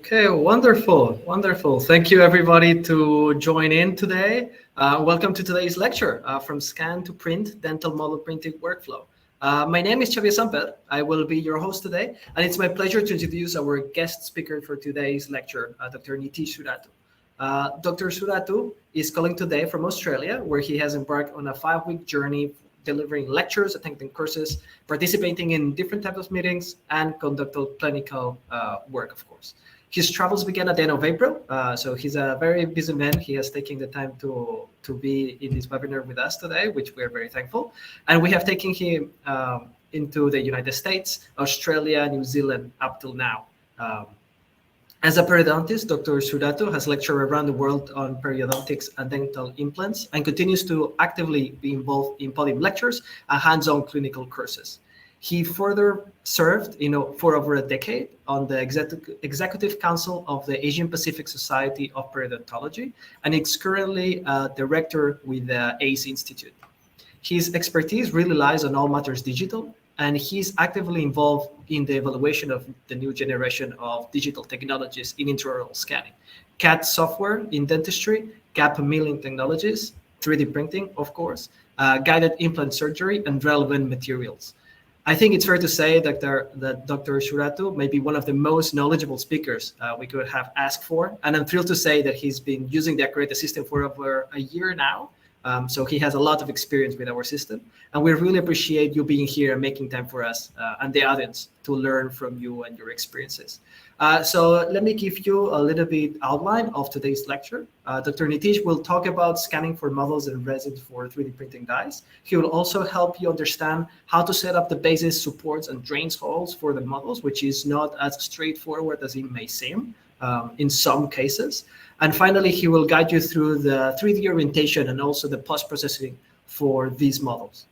Okay, wonderful, wonderful. Thank you everybody to join in today. Welcome to today's lecture from Scan to Print Dental Model Printing Workflow. My name is Xavier Samper. I will be your host today, and it's my pleasure to introduce our guest speaker for today's lecture, Dr. Nitish Surathu. Dr. Surathu is calling today from Australia, where he has embarked on a 5-week journey delivering lectures, attending courses, participating in different types of meetings, and conducting clinical work, of course. His travels began at the end of April, so he's a very busy man. He has taken the time to be in this webinar with us today, which we are very thankful. And we have taken him into the United States, Australia, New Zealand up till now. As a periodontist, Dr. Surathu has lectured around the world on periodontics and dental implants and continues to actively be involved in podium lectures and hands-on clinical courses. He further served for over a decade on the Executive Council of the Asian Pacific Society of Periodontology, and is currently a director with the ACE Institute. His expertise really lies on all matters digital, and he's actively involved in the evaluation of the new generation of digital technologies in intraoral scanning, CAD software in dentistry, gap milling technologies, 3D printing, of course, guided implant surgery, and relevant materials. I think it's fair to say that Dr. Surathu may be one of the most knowledgeable speakers we could have asked for. And I'm thrilled to say that he's been using the Ackuretta system for over a year now. So he has a lot of experience with our system. And we really appreciate you being here and making time for us and the audience to learn from you and your experiences. So let me give you a little bit outline of today's lecture. Dr. Nitish will talk about scanning for models and resins for 3D printing dies. He will also help you understand how to set up the bases, supports, and drains holes for the models, which is not as straightforward as it may seem in some cases. And finally, he will guide you through the 3D orientation and also the post-processing for these models.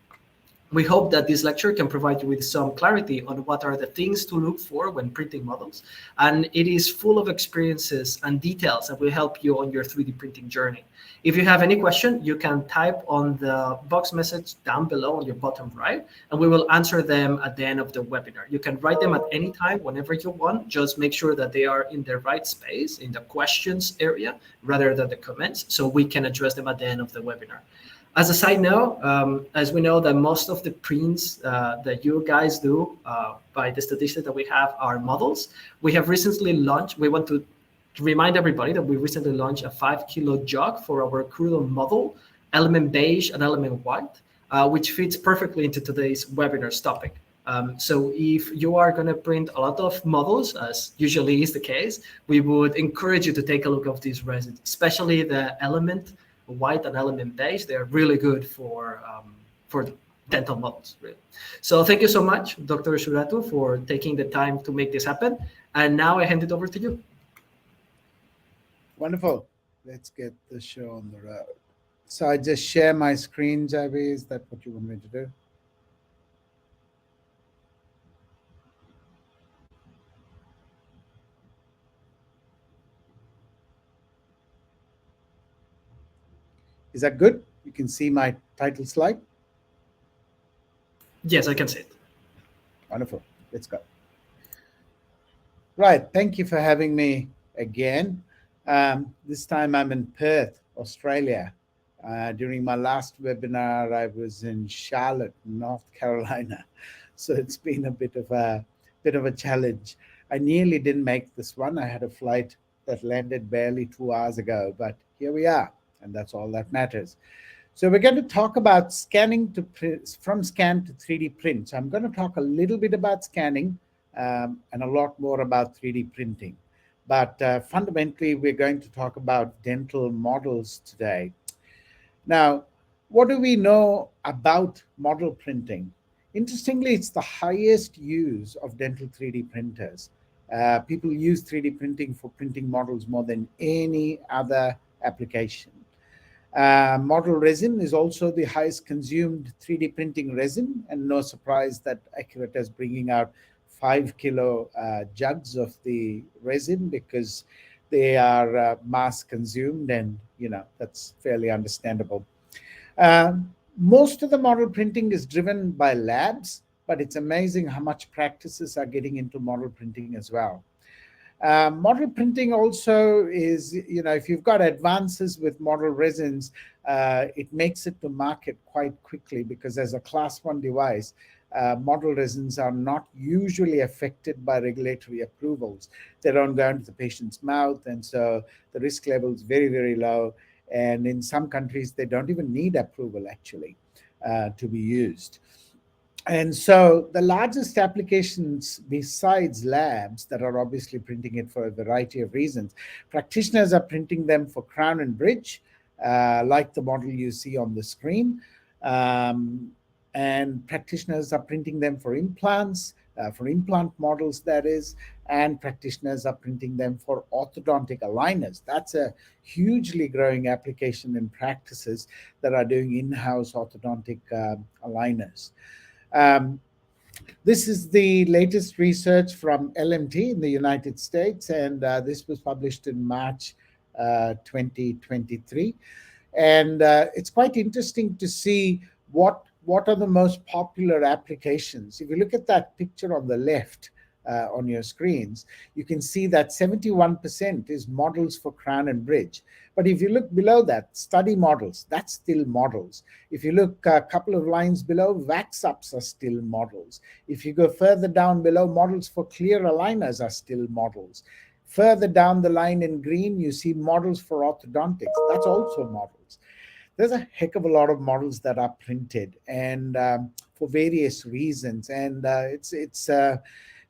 We hope that this lecture can provide you with some clarity on what are the things to look for when printing models. And it is full of experiences and details that will help you on your 3D printing journey. If you have any question, you can type on the box message down below on your bottom right, and we will answer them at the end of the webinar. You can write them at any time, whenever you want. Just make sure that they are in the right space, in the questions area, rather than the comments, so we can address them at the end of the webinar. As a side note, as we know that most of the prints that you guys do by the statistics that we have are models, we have recently launched, we want to remind everybody that we recently launched a 5-kilo jug for our crude model, element beige and element white, which fits perfectly into today's webinar's topic. So if you are going to print a lot of models, as usually is the case, we would encourage you to take a look at these resins, especially the element white and element beige. They're really good for dental models, really. So thank you so much, Dr. Surathu, for taking the time to make this happen. And now I hand it over to you. Wonderful. Let's get the show on the road. So I just share my screen, Xavier. Is that what you want me to do? Is that good? You can see my title slide? Yes, I can see it. Wonderful. Let's go. Right. Thank you for having me again. This time I'm in Perth, Australia. During my last webinar, I was in Charlotte, North Carolina. So it's been a bit of a challenge. I nearly didn't make this one. I had a flight that landed barely 2 hours ago, but here we are, and that's all that matters. So we're going to talk about scanning to print, from scan to 3D print. So I'm going to talk a little bit about scanning and a lot more about 3D printing. But fundamentally, we're going to talk about dental models today. Now, what do we know about model printing? Interestingly, it's the highest use of dental 3D printers. People use 3D printing for printing models more than any other application. Model resin is also the highest consumed 3D printing resin, and no surprise that Ackuretta is bringing out 5-kilo jugs of the resin because they are mass consumed, and that's fairly understandable. Most of the model printing is driven by labs, but it's amazing how much practices are getting into model printing as well. Model printing also is, if you've got advances with model resins, it makes it to market quite quickly because as a class 1 device, model resins are not usually affected by regulatory approvals. They don't go into the patient's mouth, and so the risk level is very, very low. And in some countries, they don't even need approval, actually, to be used. And so the largest applications besides labs that are obviously printing it for a variety of reasons, practitioners are printing them for crown and bridge, like the model you see on the screen. And practitioners are printing them for implants, for implant models, that is, and practitioners are printing them for orthodontic aligners. That's a hugely growing application in practices that are doing in-house orthodontic aligners. This is the latest research from LMT in the United States, and this was published in March 2023. And it's quite interesting to see what are the most popular applications. If you look at that picture on the left on your screens, you can see that 71% is models for crown and bridge. But if you look below that, study models, that's still models. If you look a couple of lines below, wax ups are still models. If you go further down below, models for clear aligners are still models. Further down the line in green, you see models for orthodontics. That's also models. There's a heck of a lot of models that are printed, and for various reasons. And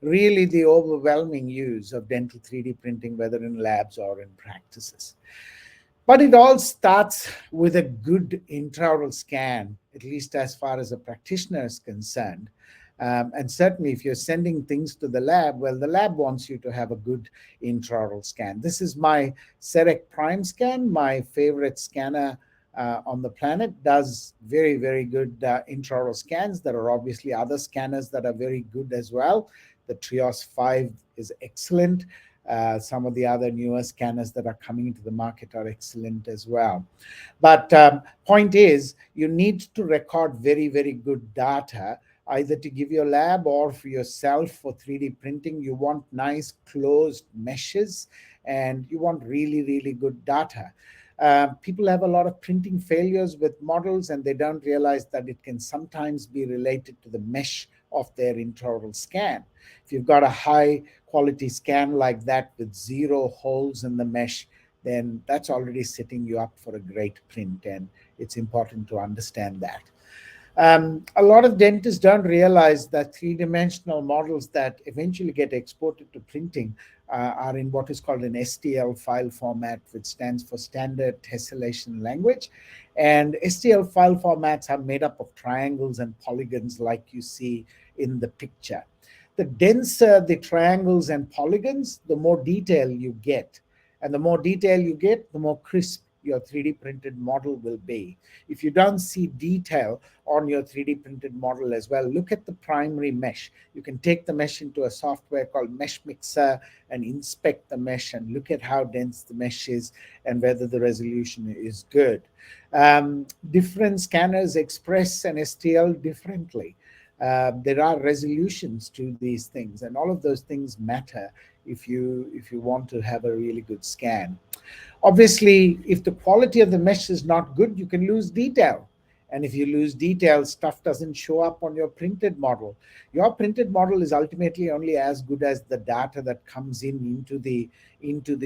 really the overwhelming use of dental 3D printing, whether in labs or in practices. But it all starts with a good intraoral scan, at least as far as a practitioner is concerned. And certainly, if you're sending things to the lab, well, the lab wants you to have a good intraoral scan. This is my CEREC Prime scan, my favorite scanner on the planet. Does very, very good intraoral scans. There are obviously other scanners that are very good as well. The Trios 5 is excellent. Some of the other newer scanners that are coming into the market are excellent as well. But point is, you need to record very, very good data, either to give your lab or for yourself for 3D printing. You want nice closed meshes and you want really, really good data. People have a lot of printing failures with models and they don't realize that it can sometimes be related to the mesh of their intraoral scan. If you've got a high quality scan like that with 0 holes in the mesh, then that's already setting you up for a great print, and it's important to understand that. A lot of dentists don't realize that three-dimensional models that eventually get exported to printing are in what is called an STL file format, which stands for Standard Tessellation Language. And STL file formats are made up of triangles and polygons like you see in the picture. The denser the triangles and polygons, the more detail you get. And the more detail you get, the more crisp your 3D printed model will be. If you don't see detail on your 3D printed model as well, look at the primary mesh. You can take the mesh into a software called Mesh Mixer and inspect the mesh and look at how dense the mesh is and whether the resolution is good. Different scanners express an STL differently. There are resolutions to these things, and all of those things matter if you want to have a really good scan. Obviously, if the quality of the mesh is not good, you can lose detail. And if you lose detail, stuff doesn't show up on your printed model. Your printed model is ultimately only as good as the data that comes into the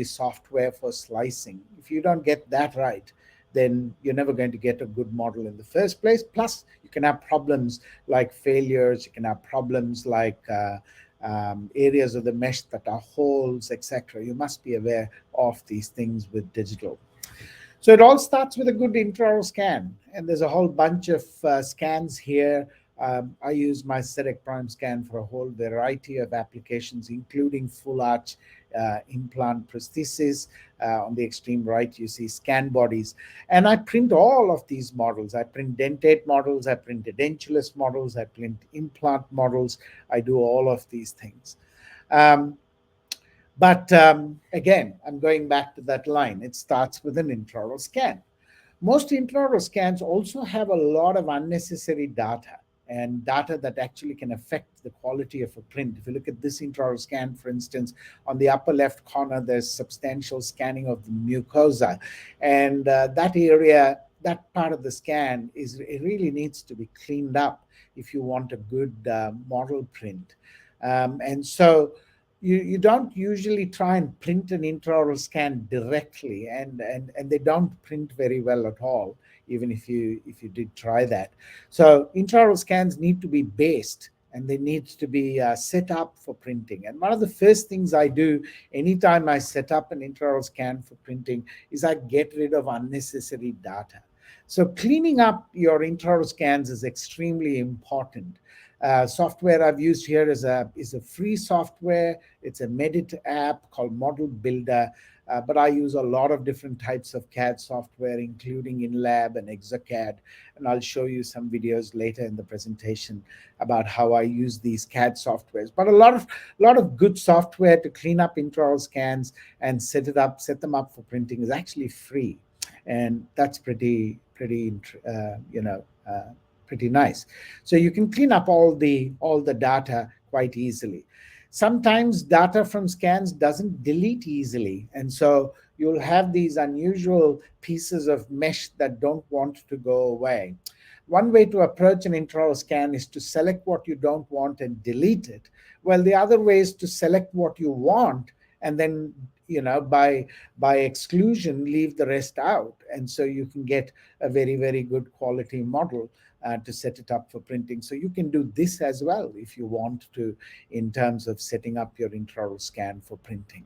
software for slicing. If you don't get that right, then you're never going to get a good model in the first place. Plus, you can have problems like failures. You can have problems like areas of the mesh that are holes, etc. You must be aware of these things with digital. So it all starts with a good intraoral scan, and there's a whole bunch of scans here. I use my CEREC Prime scan for a whole variety of applications, including full arch implant prosthesis. On the extreme right, you see scan bodies. And I print all of these models. I print dentate models, I print edentulous models, I print implant models. I do all of these things. But again, I'm going back to that line. It starts with an intraoral scan. Most intraoral scans also have a lot of unnecessary data, and data that actually can affect the quality of a print. If you look at this intraoral scan, for instance, on the upper left corner, there's substantial scanning of the mucosa. And that area, that part of the scan, it really needs to be cleaned up if you want a good model print. And so you don't usually try and print an intraoral scan directly, and they don't print very well at all, even if you did try that. So intraoral scans need to be based, and they need to be set up for printing. And one of the first things I do anytime I set up an intraoral scan for printing is I get rid of unnecessary data. So cleaning up your intraoral scans is extremely important. Software I've used here is a free software. It's a Medit app called Model Builder, but I use a lot of different types of CAD software, including InLab and ExaCAD, and I'll show you some videos later in the presentation about how I use these CAD softwares. But a lot of good software to clean up intraoral scans and set them up for printing is actually free, and that's pretty nice. So you can clean up all the data quite easily. Sometimes data from scans doesn't delete easily, and so you'll have these unusual pieces of mesh that don't want to go away. One way to approach an intraoral scan is to select what you don't want and delete it. Well, the other way is to select what you want and then by exclusion, leave the rest out, and so you can get a very, very good quality model to set it up for printing. So you can do this as well if you want to, in terms of setting up your intraoral scan for printing.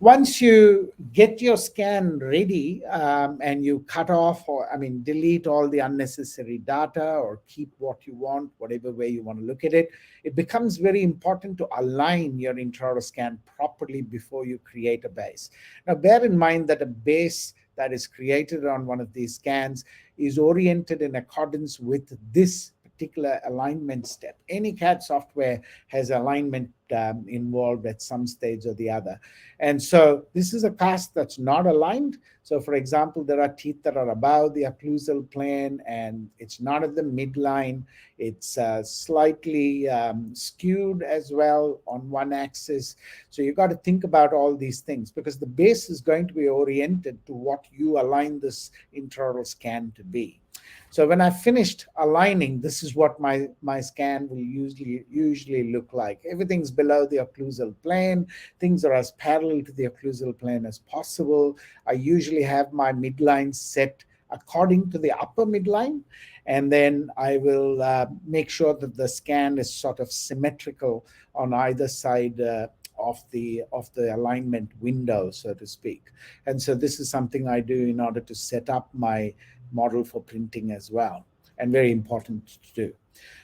Once you get your scan ready, and you cut off, or delete all the unnecessary data or keep what you want, whatever way you want to look at it, it becomes very important to align your intraoral scan properly before you create a base. Now, bear in mind that a base that is created on one of these scans is oriented in accordance with this particular alignment step. Any CAD software has alignment involved at some stage or the other. And so this is a cast that's not aligned. So for example, there are teeth that are above the occlusal plane and it's not at the midline. It's slightly skewed as well on one axis. So you got to think about all these things because the base is going to be oriented to what you align this intraoral scan to be. So when I finished aligning, this is what my scan will usually look like. Everything's below the occlusal plane. Things are as parallel to the occlusal plane as possible. I usually have my midline set according to the upper midline. And then I will make sure that the scan is sort of symmetrical on either side of the alignment window, so to speak. And so this is something I do in order to set up my model for printing as well, and very important to do.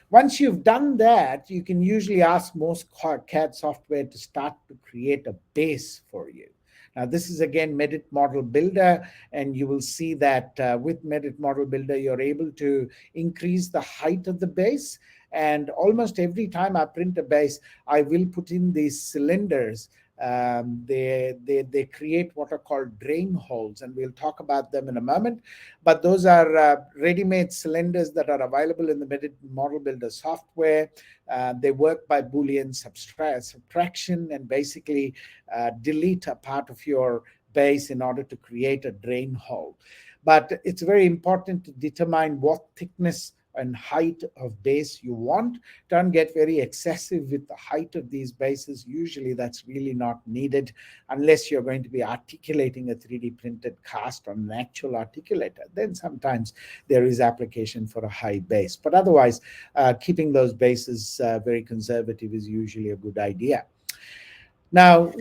Once you've done that, you can usually ask most CAD software to start to create a base for you. Now, this is again Medit Model Builder, and you will see that with Medit Model Builder, you're able to increase the height of the base. And almost every time I print a base, I will put in these cylinders. They create what are called drain holes, and we'll talk about them in a moment. But those are ready-made cylinders that are available in the Medit Model Builder software. They work by Boolean subtraction and basically delete a part of your base in order to create a drain hole. But it's very important to determine what thickness and height of base you want. Don't get very excessive with the height of these bases. Usually that's really not needed unless you're going to be articulating a 3D printed cast on an actual articulator. Then sometimes there is application for a high base. But otherwise, keeping those bases very conservative is usually a good idea. Now,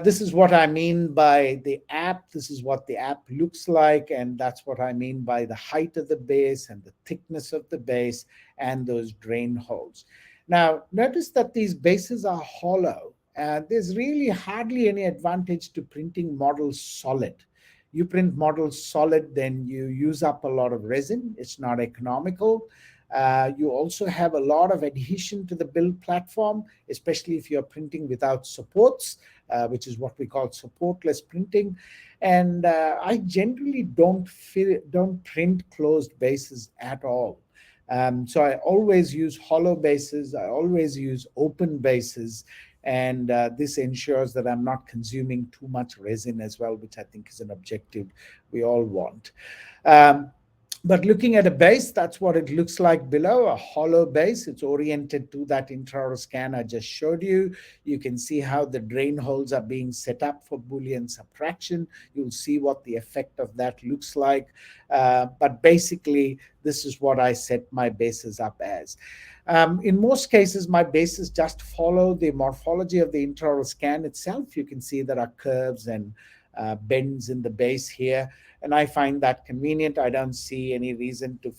this is what I mean by the app. This is what the app looks like, and that's what I mean by the height of the base and the thickness of the base and those drain holes. Now, notice that these bases are hollow. There's really hardly any advantage to printing models solid. You print models solid, then you use up a lot of resin. It's not economical. You also have a lot of adhesion to the build platform, especially if you're printing without supports, which is what we call supportless printing. And I generally don't print closed bases at all. So I always use hollow bases. I always use open bases. And this ensures that I'm not consuming too much resin as well, which I think is an objective we all want. But looking at a base, that's what it looks like below, a hollow base. It's oriented to that intraoral scan I just showed you. You can see how the drain holes are being set up for Boolean subtraction. You'll see what the effect of that looks like. But basically, this is what I set my bases up as. In most cases, my bases just follow the morphology of the intraoral scan itself. You can see there are curves and bends in the base here, and I find that convenient. I don't see any reason to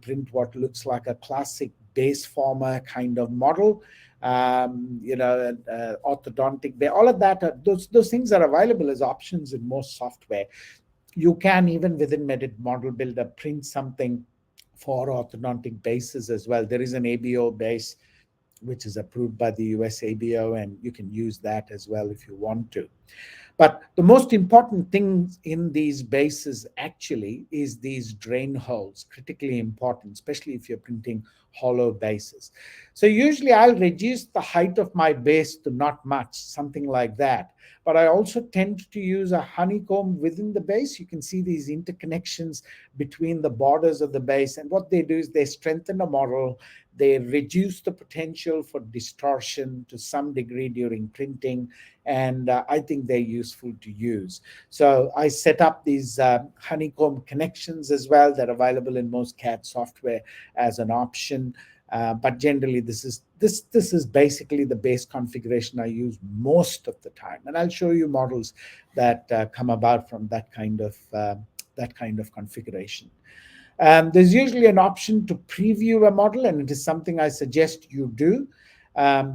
print what looks like a classic base former kind of model. Orthodontic, all of that, those things are available as options in most software. You can, even within Medit Model Builder, print something for orthodontic bases as well. There is an ABO base which is approved by the US ABO, and you can use that as well if you want to. But the most important thing in these bases actually is these drain holes, critically important, especially if you're printing hollow bases. So usually I'll reduce the height of my base to not much, something like that. But I also tend to use a honeycomb within the base. You can see these interconnections between the borders of the base. And what they do is they strengthen the model. They reduce the potential for distortion to some degree during printing, and I think they're useful to use. So I set up these honeycomb connections as well that are available in most CAD software as an option. But generally, this is basically the base configuration I use most of the time, and I'll show you models that come about from that kind of configuration. There's usually an option to preview a model, and it is something I suggest you do.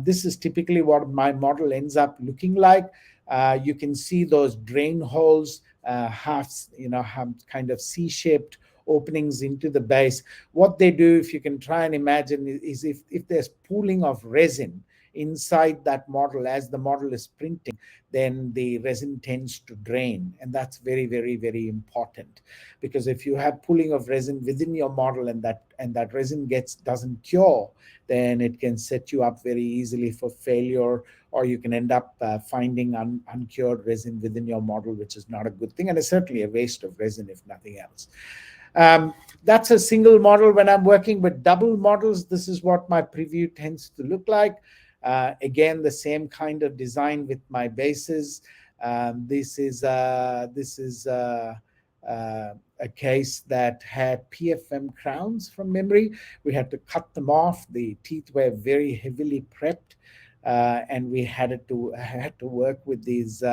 This is typically what my model ends up looking like. You can see those drain holes, have kind of C-shaped openings into the base. What they do, if you can try and imagine, is if there's pooling of resin inside that model as the model is printing, then the resin tends to drain, and that's very, very, very important, because if you have pooling of resin within your model and that resin doesn't cure, then it can set you up very easily for failure, or you can end up finding uncured resin within your model, which is not a good thing, and it's certainly a waste of resin if nothing else. That's a single model. When I'm working with double models, this is what my preview tends to look like. Again, the same kind of design with my bases. This is a case that had PFM crowns from memory. We had to cut them off. The teeth were very heavily prepped, and we had to work with these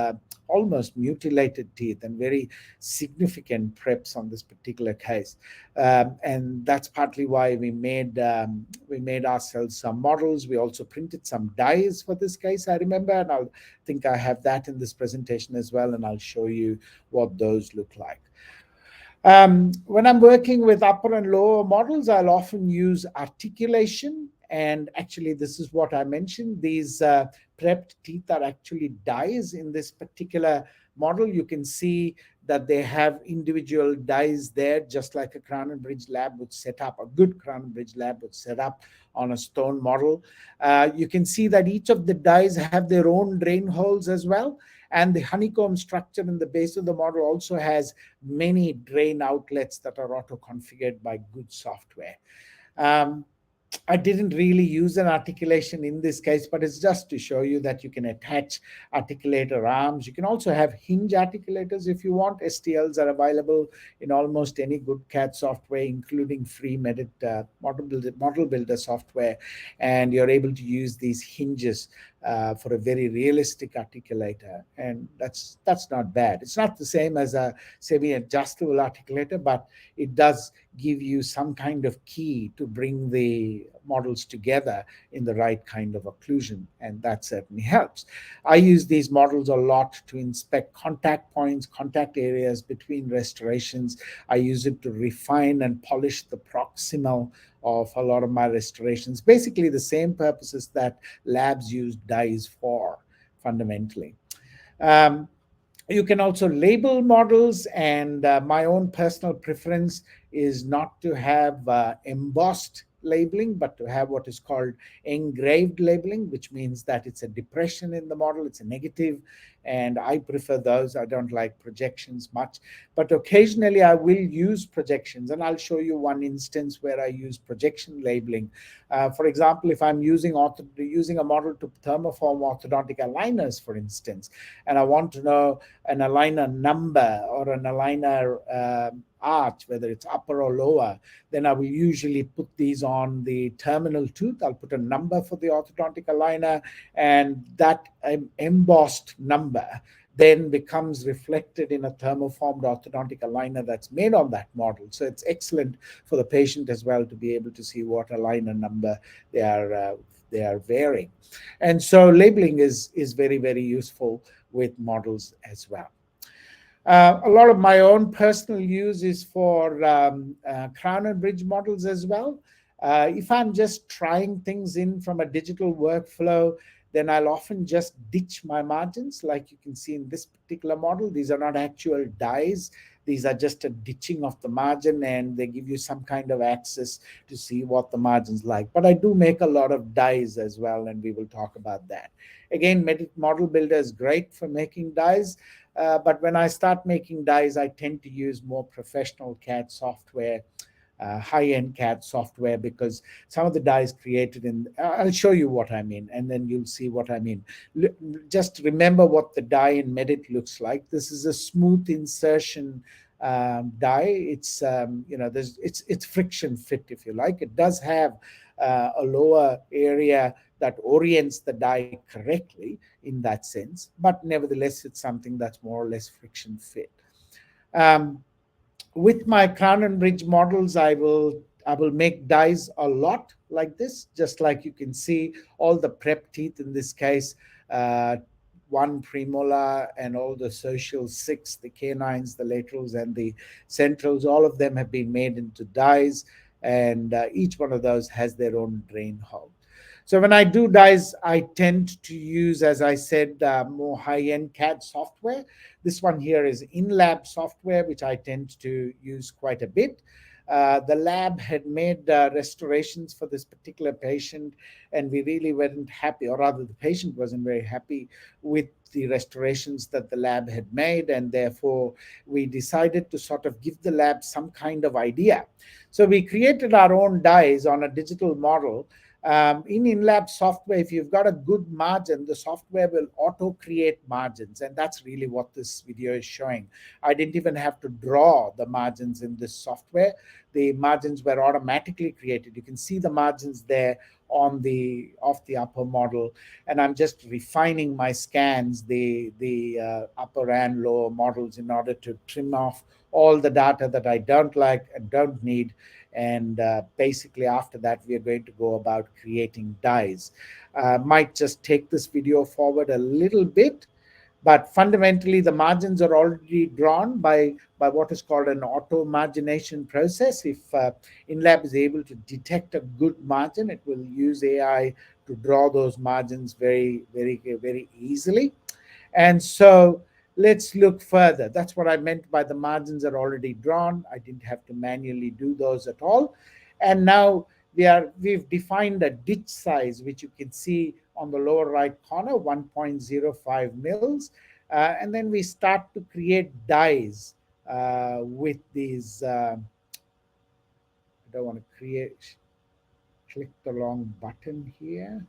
almost mutilated teeth and very significant preps on this particular case. And that's partly why we made ourselves some models. We also printed some dies for this case, I remember, and I think I have that in this presentation as well, and I'll show you what those look like. When I'm working with upper and lower models, I'll often use articulation. And actually, this is what I mentioned. These prepped teeth are actually dies in this particular model. You can see that they have individual dies there, just like a crown and bridge lab would set up, a good crown and bridge lab would set up on a stone model. You can see that each of the dies have their own drain holes as well. And the honeycomb structure in the base of the model also has many drain outlets that are auto-configured by good software. I didn't really use an articulation in this case, but it's just to show you that you can attach articulator arms. You can also have hinge articulators if you want. STLs are available in almost any good CAD software, including free model builder software. And you're able to use these hinges for a very realistic articulator. And that's not bad. It's not the same as a semi-adjustable articulator, but it does give you some kind of key to bring the models together in the right kind of occlusion, and that certainly helps. I use these models a lot to inspect contact points, contact areas between restorations. I use it to refine and polish the proximal of a lot of my restorations. Basically the same purposes that labs use dies for, fundamentally. You can also label models, and my own personal preference is not to have embossed labeling, but to have what is called engraved labeling, which means that it's a depression in the model, it's a negative, and I prefer those. I don't like projections much, but occasionally I will use projections, and I'll show you one instance where I use projection labeling. For example, if I'm using a model to thermoform orthodontic aligners, for instance, and I want to know an aligner number or an aligner arch, whether it's upper or lower, then I will usually put these on the terminal tooth. I'll put a number for the orthodontic aligner, and that embossed number then becomes reflected in a thermoformed orthodontic aligner that's made on that model. So it's excellent for the patient as well to be able to see what aligner number they are wearing. And so labeling is very, very useful with models as well. A lot of my own personal use is for crown and bridge models as well. If I'm just trying things in from a digital workflow, then I'll often just ditch my margins. Like you can see in this particular model, these are not actual dies. These are just a ditching of the margin, and they give you some kind of access to see what the margin's like. But I do make a lot of dies as well, and we will talk about that. Again, Model Builder is great for making dies. But when I start making dies, I tend to use more professional CAD software high-end CAD software, because some of the dies created in, I'll show you what I mean, and then you'll see what I mean. Just remember what the die in Medit looks like. This is a smooth insertion die. It's it's friction fit, if you like. It does have a lower area that orients the die correctly in that sense, but nevertheless it's something that's more or less friction fit. Um, with my crown and bridge models, I will make dies a lot like this, just like you can see all the prep teeth in this case, uh, one premolar and all the social six, the canines, the laterals, and the centrals, all of them have been made into dies, and each one of those has their own drain hole. So when I do dies, I tend to use, as I said, more high-end CAD software. This one here is in-lab software, which I tend to use quite a bit. The lab had made restorations for this particular patient, and we really weren't happy, or rather, the patient wasn't very happy with the restorations that the lab had made, and therefore we decided to sort of give the lab some kind of idea. So we created our own dies on a digital model. In-lab software, if you've got a good margin, the software will auto create margins, and that's really what this video is showing. I didn't even have to draw the margins in this software. The margins were automatically created. You can see the margins there on the upper model, and I'm just refining my scans, the upper and lower models, in order to trim off all the data that I don't like and don't need. And basically after that, we are going to go about creating dies. Might just take this video forward a little bit, but fundamentally the margins are already drawn by what is called an auto margination process. If InLab is able to detect a good margin, it will use AI to draw those margins very, very, very easily. And so let's look further. That's what I meant by the margins are already drawn. I didn't have to manually do those at all. And now we've defined a ditch size, which you can see on the lower right corner, 1.05 mils. And then we start to create dies with these. I don't want to click the wrong button here.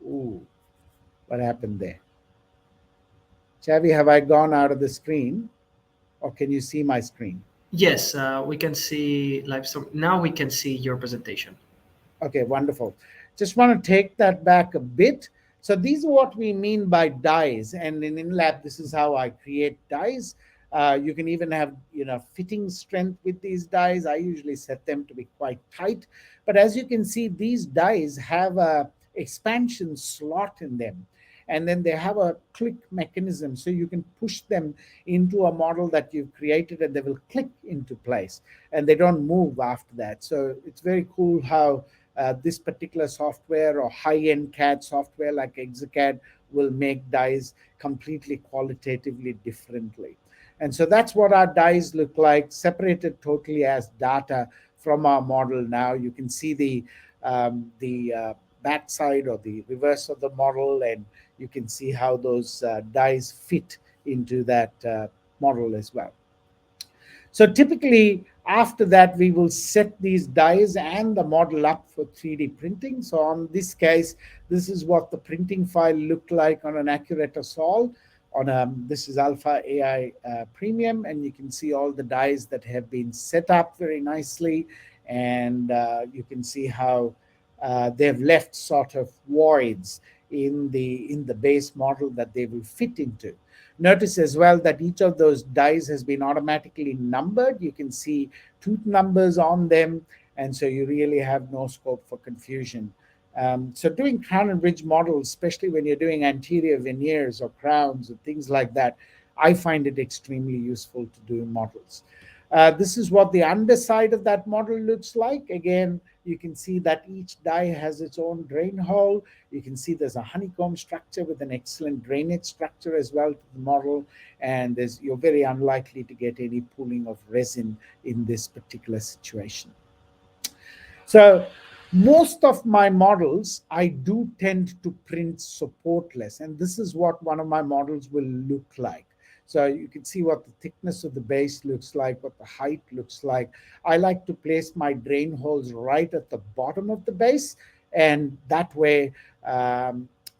Ooh, what happened there? Xavier, have I gone out of the screen, or can you see my screen? Yes, we can see live. So now we can see your presentation. Okay, wonderful. Just want to take that back a bit. So these are what we mean by dies, and in InLab, this is how I create dies. You can even have fitting strength with these dies. I usually set them to be quite tight, but as you can see, these dies have a expansion slot in them, and then they have a click mechanism, so you can push them into a model that you've created, and they will click into place, and they don't move after that. So it's very cool how this particular software or high-end CAD software like Exocad will make dies completely qualitatively differently. And so that's what our dies look like, separated totally as data from our model. Now you can see the back side or the reverse of the model, and you can see how those dies fit into that model as well. So typically after that, we will set these dies and the model up for 3D printing. So on this case, this is what the printing file looked like on an Ackuretta Sol. This is Alpha AI Premium, and you can see all the dies that have been set up very nicely, and you can see how they've left sort of voids in the base model that they will fit into. Notice as well that each of those dies has been automatically numbered. You can see tooth numbers on them, and so you really have no scope for confusion. So doing crown and bridge models, especially when you're doing anterior veneers or crowns or things like that, I find it extremely useful to do models. This is what the underside of that model looks like. Again, you can see that each die has its own drain hole. You can see there's a honeycomb structure with an excellent drainage structure as well to the model. And you're very unlikely to get any pooling of resin in this particular situation. So most of my models, I do tend to print supportless. And this is what one of my models will look like. So you can see what the thickness of the base looks like, what the height looks like. I like to place my drain holes right at the bottom of the base, and that way,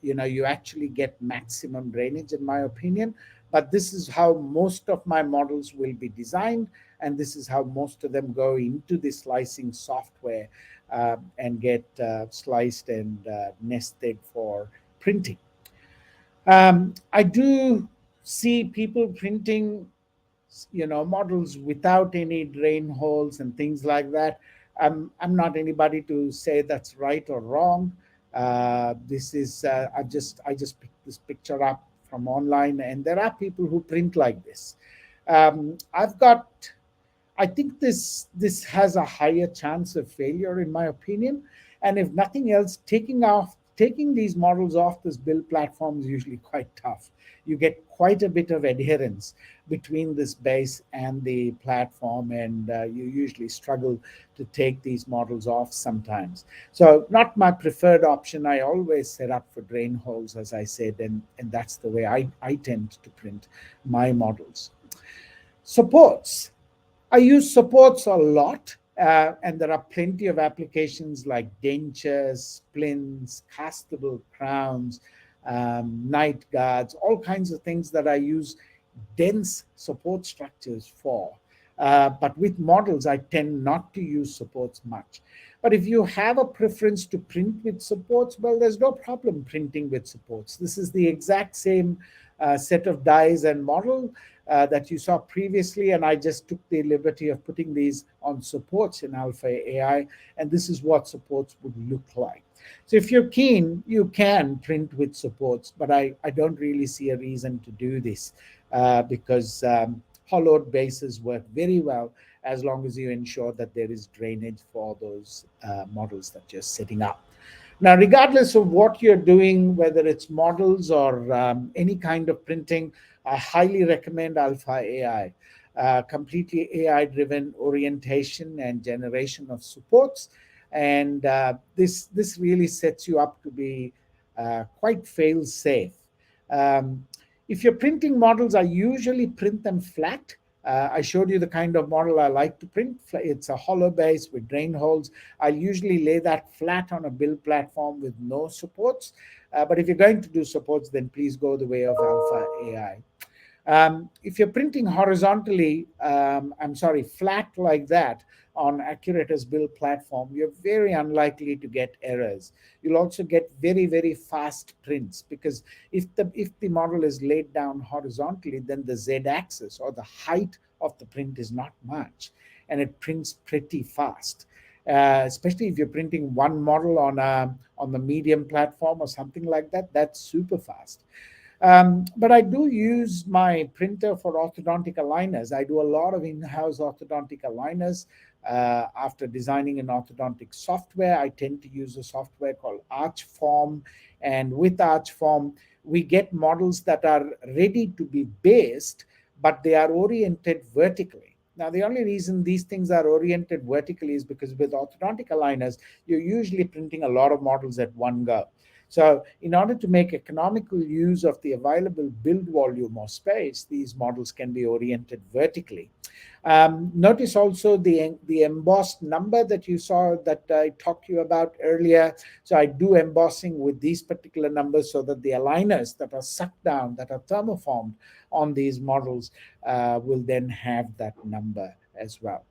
you actually get maximum drainage, in my opinion. But this is how most of my models will be designed, and this is how most of them go into the slicing software and get sliced and nested for printing. I do see people printing, models without any drain holes and things like that. I'm not anybody to say that's right or wrong. This is I just picked this picture up from online, and there are people who print like this. I've got I think this has a higher chance of failure, in my opinion. And if nothing else, taking these models off this build platform is usually quite tough. You get quite a bit of adherence between this base and the platform, and you usually struggle to take these models off sometimes. So, not my preferred option. I always set up for drain holes, as I said, and that's the way I tend to print my models. Supports. I use supports a lot, and there are plenty of applications like dentures, splints, castable crowns, night guards, all kinds of things that I use dense support structures for. But with models, I tend not to use supports much. But if you have a preference to print with supports, well, there's no problem printing with supports. This is the exact same set of dies and model that you saw previously, and I just took the liberty of putting these on supports in Alpha AI, and this is what supports would look like. So if you're keen, you can print with supports, but I don't really see a reason to do this because hollowed bases work very well as long as you ensure that there is drainage for those models that you're setting up. Now, regardless of what you're doing, whether it's models or any kind of printing, I highly recommend Alpha AI. Completely AI driven orientation and generation of supports. And this really sets you up to be quite fail safe. Um, if you're printing models, I usually print them flat. I showed you the kind of model I like to print. It's a hollow base with drain holes. I'll usually lay that flat on a build platform with no supports. But if you're going to do supports, then please go the way of Alpha AI. If you're printing horizontally, flat like that on Accuretta's build platform, you're very unlikely to get errors. You'll also get very, very fast prints because if the model is laid down horizontally, then the z-axis or the height of the print is not much, and it prints pretty fast. Especially if you're printing one model on the medium platform or something like that, that's super fast. But I do use my printer for orthodontic aligners. I do a lot of in-house orthodontic aligners. After designing an orthodontic software, I tend to use a software called Archform. And with Archform, we get models that are ready to be based, but they are oriented vertically. Now, the only reason these things are oriented vertically is because with orthodontic aligners, you're usually printing a lot of models at one go. So in order to make economical use of the available build volume or space, these models can be oriented vertically. Notice also the embossed number that you saw that I talked to you about earlier. So I do embossing with these particular numbers so that the aligners that are sucked down, that are thermoformed on these models will then have that number as well.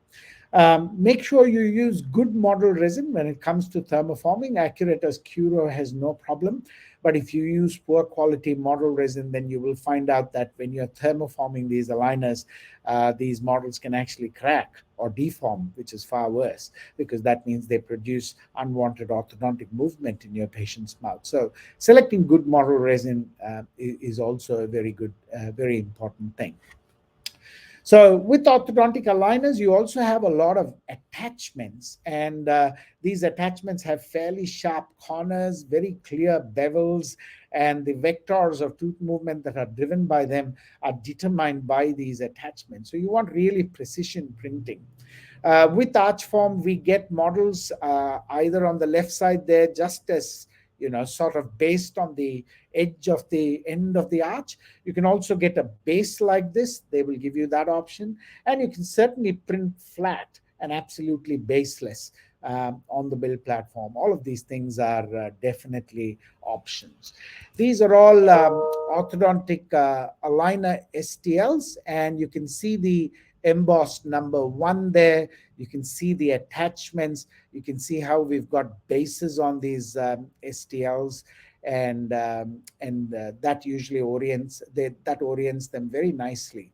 Make sure you use good model resin when it comes to thermoforming. Accuretta's Curo has no problem. But if you use poor quality model resin, then you will find out that when you're thermoforming these aligners, these models can actually crack or deform, which is far worse because that means they produce unwanted orthodontic movement in your patient's mouth. So selecting good model resin is also a very good, very important thing. So with orthodontic aligners, you also have a lot of attachments, and these attachments have fairly sharp corners, very clear bevels, and the vectors of tooth movement that are driven by them are determined by these attachments. So you want really precision printing. With Archform, we get models either on the left side there, just as sort of based on the edge of the end of the arch. You can also get a base like this. They will give you that option. And you can certainly print flat and absolutely baseless on the build platform. All of these things are definitely options. These are all orthodontic aligner STLs, and you can see the embossed number 1 there. You can see the attachments. You can see how we've got bases on these STLs, and that usually orients them very nicely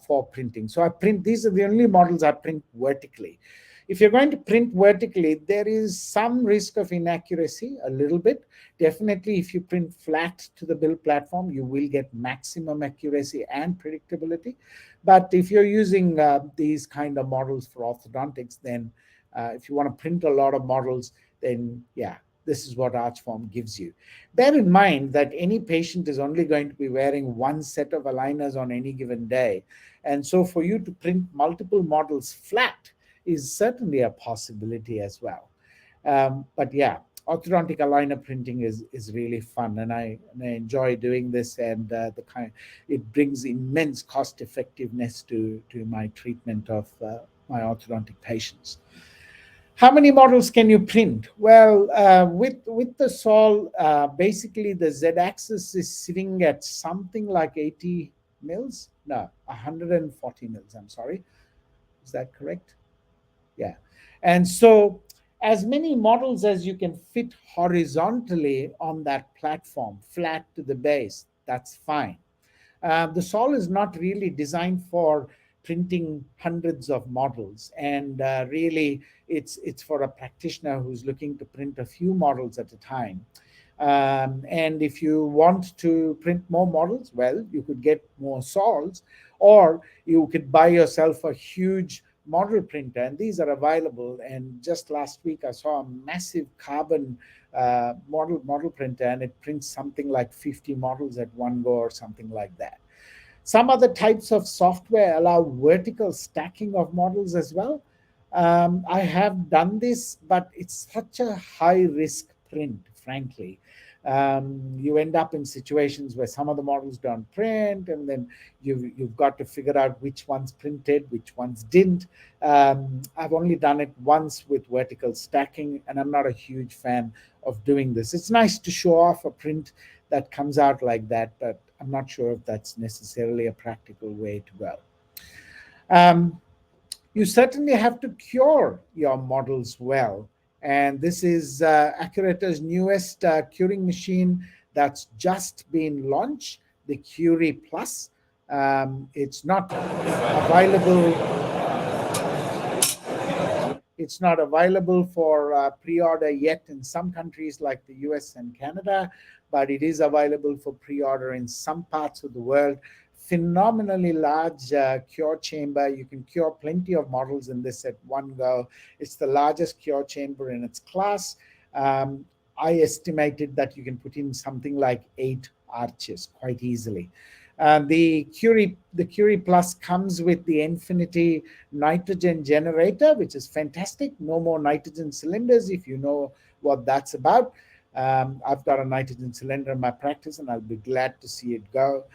for printing. So I print, these are the only models I print vertically. If you're going to print vertically, there is some risk of inaccuracy, a little bit. Definitely, if you print flat to the build platform, you will get maximum accuracy and predictability. But if you're using these kind of models for orthodontics, then if you want to print a lot of models, then yeah, this is what Archform gives you. Bear in mind that any patient is only going to be wearing one set of aligners on any given day. And so for you to print multiple models flat is certainly a possibility as well. But yeah, orthodontic aligner printing is really fun, and I enjoy doing this, and it brings immense cost effectiveness to my treatment of my orthodontic patients. How many models can you print? Well, with the Sol, basically the Z-axis is sitting at something like 80 mils. No, 140 mils. I'm sorry. Is that correct? Yeah. And so as many models as you can fit horizontally on that platform, flat to the base, that's fine. The Sol is not really designed for printing hundreds of models, and really it's for a practitioner who's looking to print a few models at a time. And if you want to print more models, well, you could get more Sols, or you could buy yourself a huge model printer, and these are available. And just last week I saw a massive carbon model printer, and it prints something like 50 models at one go or something like that. Some other types of software allow vertical stacking of models as well. I have done this, but it's such a high risk print, frankly. You end up in situations where some of the models don't print, and then you've got to figure out which ones printed, which ones didn't. I've only done it once with vertical stacking, and I'm not a huge fan of doing this. It's nice to show off a print that comes out like that, but I'm not sure if that's necessarily a practical way to go. You certainly have to cure your models well. And this is Accuretta's newest curing machine that's just been launched, the Curie Plus. It's not available. It's not available for pre-order yet in some countries like the US and Canada, but it is available for pre-order in some parts of the world. Phenomenally large cure chamber. You can cure plenty of models in this at one go. It's the largest cure chamber in its class. I estimated that you can put in something like 8 arches quite easily. The Curie Plus comes with the Infinity nitrogen generator, which is fantastic. No more nitrogen cylinders, if you know what that's about. I've got a nitrogen cylinder in my practice, and I'll be glad to see it go.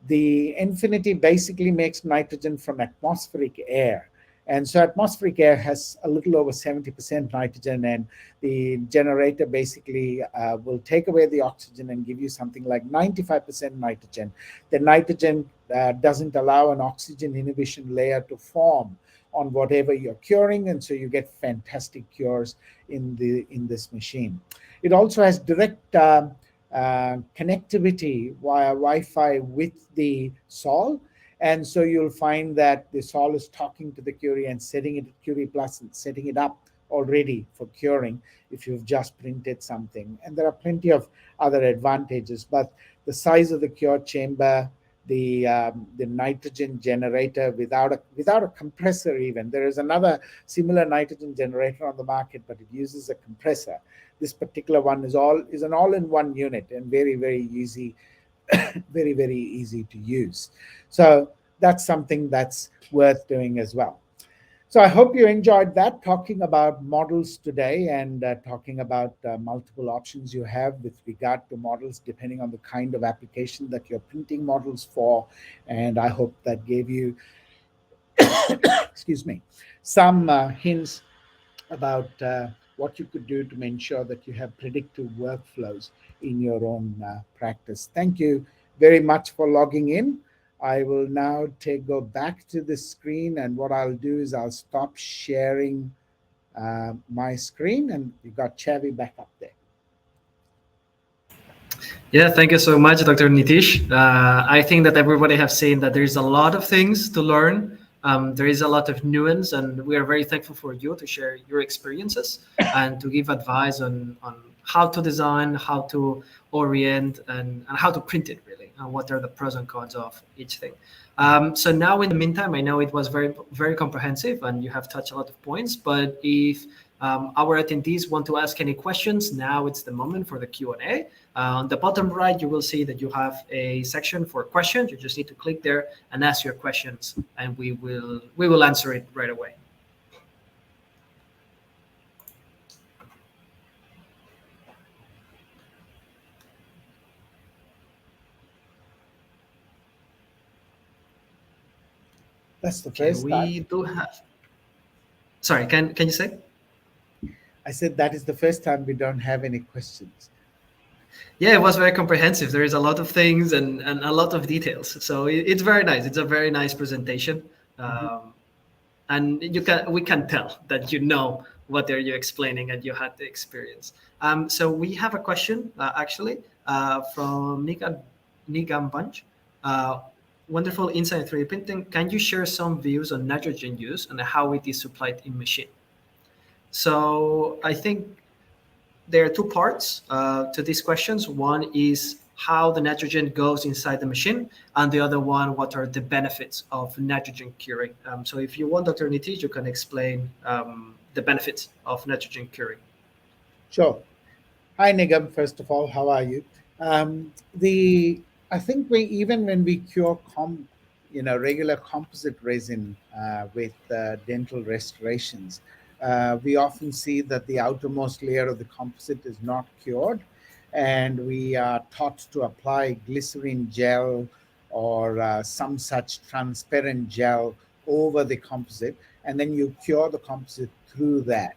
The Infinity basically makes nitrogen from atmospheric air. And so atmospheric air has a little over 70% nitrogen, and the generator basically will take away the oxygen and give you something like 95% nitrogen. The nitrogen doesn't allow an oxygen inhibition layer to form on whatever you're curing, and so you get fantastic cures in this machine. It also has direct connectivity via Wi-Fi with the Sol. And so you'll find that the Sol is talking to the Curie and setting it at Curie Plus and setting it up already for curing if you've just printed something. And there are plenty of other advantages, but the size of the cure chamber, the nitrogen generator without a compressor even. There is another similar nitrogen generator on the market, but it uses a compressor. This particular one is an all-in-one unit and very, very easy very, very easy to use. So that's something that's worth doing as well. So I hope you enjoyed that, talking about models today and talking about multiple options you have with regard to models, depending on the kind of application that you're printing models for. And I hope that gave you, excuse me, some hints about what you could do to ensure that you have predictive workflows in your own practice. Thank you very much for logging in. I will now go back to the screen, and what I'll do is I'll stop sharing my screen, and you got Chavi back up there. Yeah, thank you so much, Dr. Nitish. I think that everybody have seen that there is a lot of things to learn. There is a lot of nuance, and we are very thankful for you to share your experiences and to give advice on how to design, how to orient, and how to print it really, and what are the pros and cons of each thing. So now, in the meantime, I know it was very comprehensive, and you have touched a lot of points. But if our attendees want to ask any questions, now it's the moment for the Q&A. On the bottom right, you will see that you have a section for questions. You just need to click there and ask your questions, and we will answer it right away. That's the Okay, first time. we do have. Sorry, can you say? I said that is the first time we don't have any questions. Yeah, it was very comprehensive. There is a lot of things and a lot of details. So it's very nice. It's a very nice presentation. Mhm. And we can tell that you know what are you explaining and you had the experience. So we have a question actually from Nigam Bunch. Uh, Wonderful insight in 3D printing. Can you share some views on nitrogen use and how it is supplied in machine? So I think there are two parts to these questions. One is how the nitrogen goes inside the machine, and the other one, what are the benefits of nitrogen curing. So if you want, Dr. Nitish, you can explain the benefits of nitrogen curing. Sure. Hi, Nigam. First of all, how are you? The I think we even when we cure regular composite resin with dental restorations, we often see that the outermost layer of the composite is not cured, and we are taught to apply glycerin gel or some such transparent gel over the composite, and then you cure the composite through that.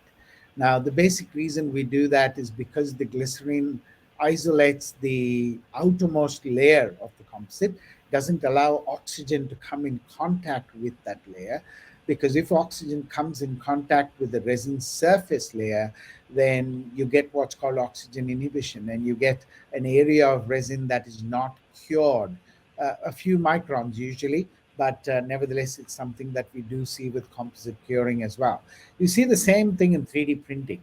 Now, the basic reason we do that is because the glycerin isolates the outermost layer of the composite, doesn't allow oxygen to come in contact with that layer. Because if oxygen comes in contact with the resin surface layer, then you get what's called oxygen inhibition, and you get an area of resin that is not cured, a few microns usually, but nevertheless, it's something that we do see with composite curing as well. You see the same thing in 3D printing.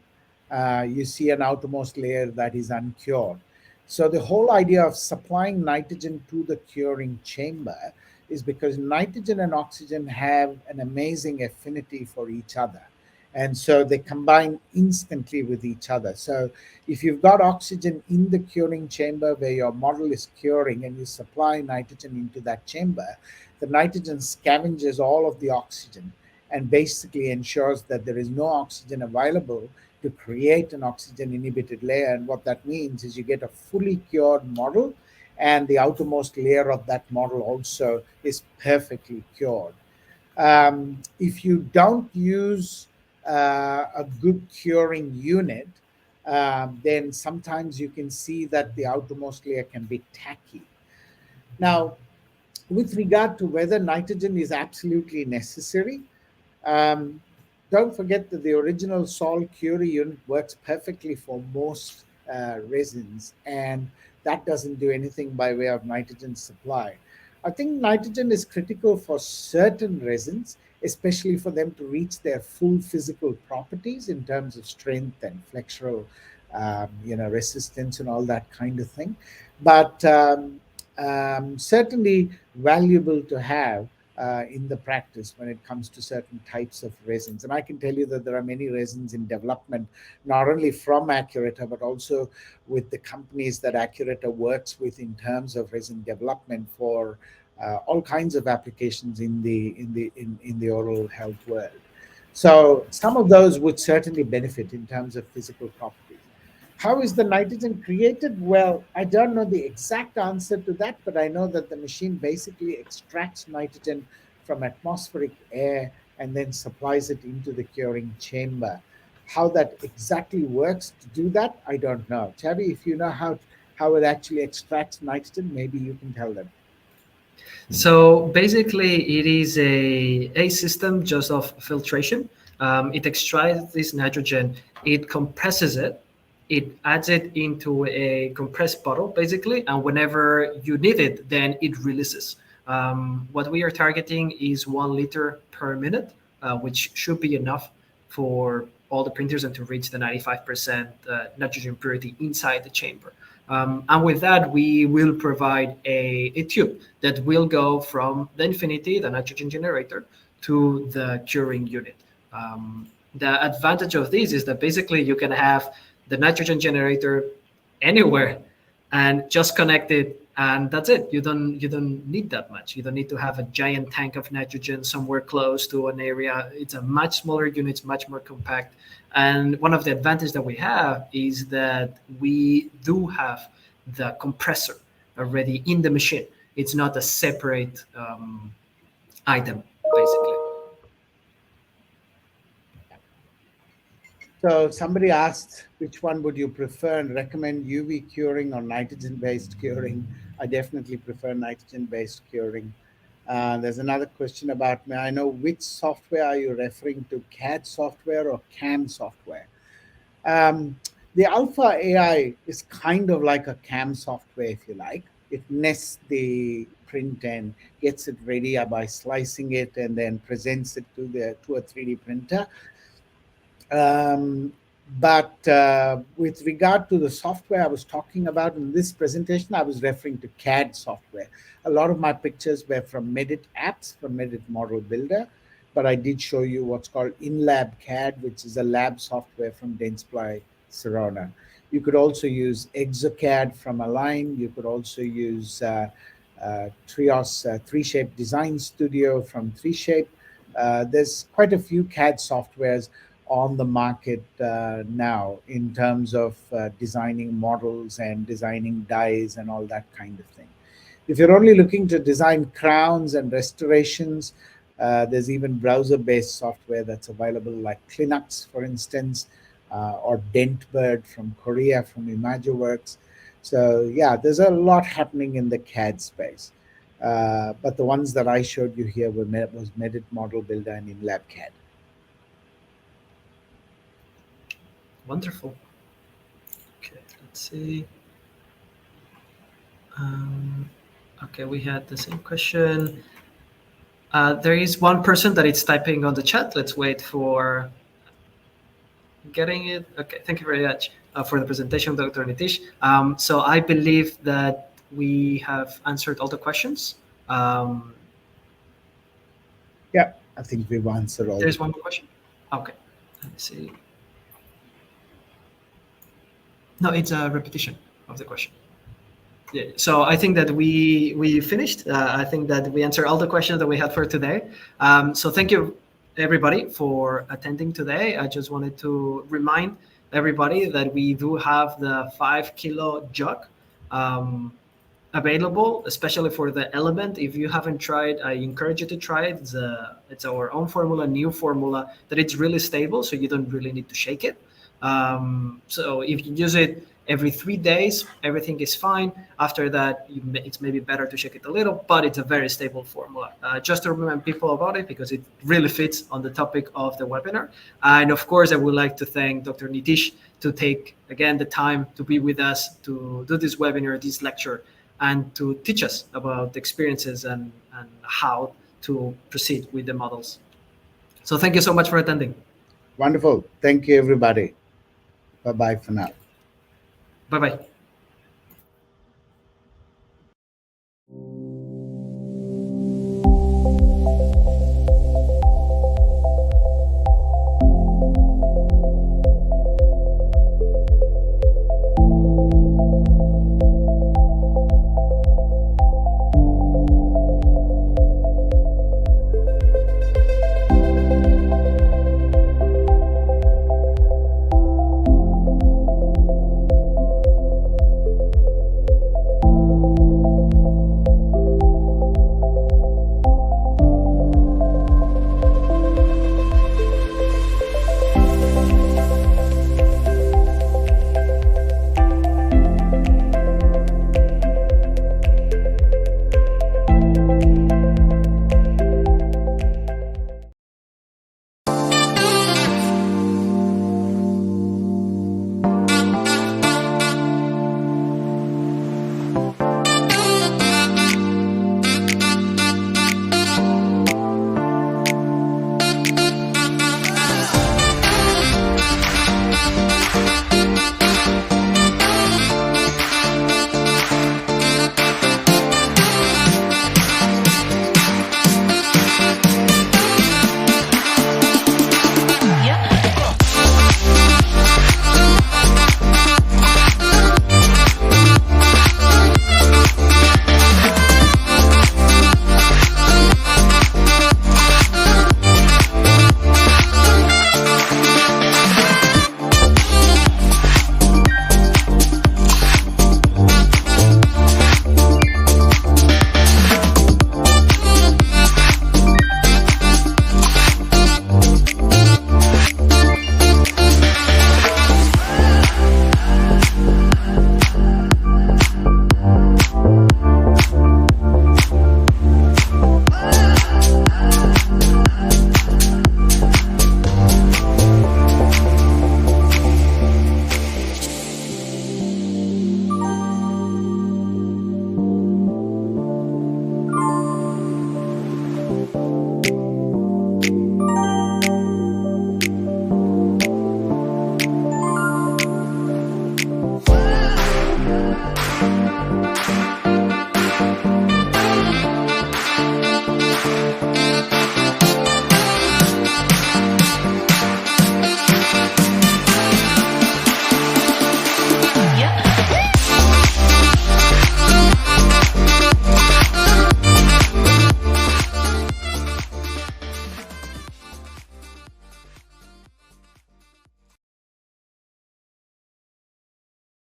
You see an outermost layer that is uncured. So the whole idea of supplying nitrogen to the curing chamber is because nitrogen and oxygen have an amazing affinity for each other. And so they combine instantly with each other. So if you've got oxygen in the curing chamber where your model is curing and you supply nitrogen into that chamber, the nitrogen scavenges all of the oxygen and basically ensures that there is no oxygen available to create an oxygen inhibited layer. And what that means is you get a fully cured model, and the outermost layer of that model also is perfectly cured. If you don't use a good curing unit, then sometimes you can see that the outermost layer can be tacky. Now, with regard to whether nitrogen is absolutely necessary, um, don't forget that the original Sol Curie unit works perfectly for most resins, and that doesn't do anything by way of nitrogen supply. I think nitrogen is critical for certain resins, especially for them to reach their full physical properties in terms of strength and flexural, resistance and all that kind of thing. But certainly valuable to have in the practice when it comes to certain types of resins. And I can tell you that there are many resins in development, not only from Ackuretta, but also with the companies that Ackuretta works with in terms of resin development for all kinds of applications in the oral health world. So some of those would certainly benefit in terms of physical properties. How is the nitrogen created? Well, I don't know the exact answer to that, but I know that the machine basically extracts nitrogen from atmospheric air and then supplies it into the curing chamber. How that exactly works to do that, I don't know. Chavi, if you know how it actually extracts nitrogen, maybe you can tell them. So basically, it is a system just of filtration. It extracts this nitrogen, it compresses it, it adds it into a compressed bottle, basically, and whenever you need it, then it releases. What we are targeting is 1 liter per minute, which should be enough for all the printers and to reach the 95% nitrogen purity inside the chamber. And with that, we will provide a tube that will go from the Infinity, the nitrogen generator, to the curing unit. The advantage of this is that basically you can have the nitrogen generator anywhere and just connect it, and that's it. You don't need that much. You don't need to have a giant tank of nitrogen somewhere close to an area. It's a much smaller unit, it's much more compact. And one of the advantages that we have is that we do have the compressor already in the machine. It's not a separate item, basically. So somebody asked, which one would you prefer and recommend, UV curing or nitrogen-based curing? I definitely prefer nitrogen-based curing. There's another question about, may I know which software are you referring to, CAD software or CAM software? The Alpha AI is kind of like a CAM software, if you like. It nests the print and gets it ready by slicing it and then presents it to a 3D printer. But with regard to the software I was talking about in this presentation, I was referring to CAD software. A lot of my pictures were from Medit apps, from Medit Model Builder, but I did show you what's called in-lab CAD, which is a lab software from Dentsply Sirona. You could also use ExoCAD from Align. You could also use Trios 3Shape Design Studio from 3Shape. There's quite a few CAD softwares on the market now in terms of designing models and designing dies and all that kind of thing. If you're only looking to design crowns and restorations, there's even browser-based software that's available, like Linux, for instance, or Dentbird from Korea, from ImageWorks. So yeah, there's a lot happening in the CAD space. But the ones that I showed you here was Medit Model Builder and InLab CAD. Wonderful. Okay, let's see. Okay, we had the same question. There is one person that is typing on the chat. Let's wait for getting it. Okay, thank you very much for the presentation, Dr. Nitish. So I believe that we have answered all the questions. Yeah, I think we've answered all. There's one more question. Okay, let me see. No, it's a repetition of the question. Yeah, so I think that we finished. I think that we answered all the questions that we had for today. So thank you, everybody, for attending today. I just wanted to remind everybody that we do have the 5 kilo jug available, especially for the Element. If you haven't tried, I encourage you to try it. It's our own formula, new formula, that it's really stable, so you don't really need to shake it. So if you use it every 3 days, everything is fine. After that, it's maybe better to shake it a little, but it's a very stable formula. Just to remind people about it, because it really fits on the topic of the webinar. And of course, I would like to thank Dr. Nitish to take, again, the time to be with us, to do this webinar, this lecture, and to teach us about the experiences and how to proceed with the models. So thank you so much for attending. Wonderful. Thank you, everybody. Bye-bye for now. Bye-bye.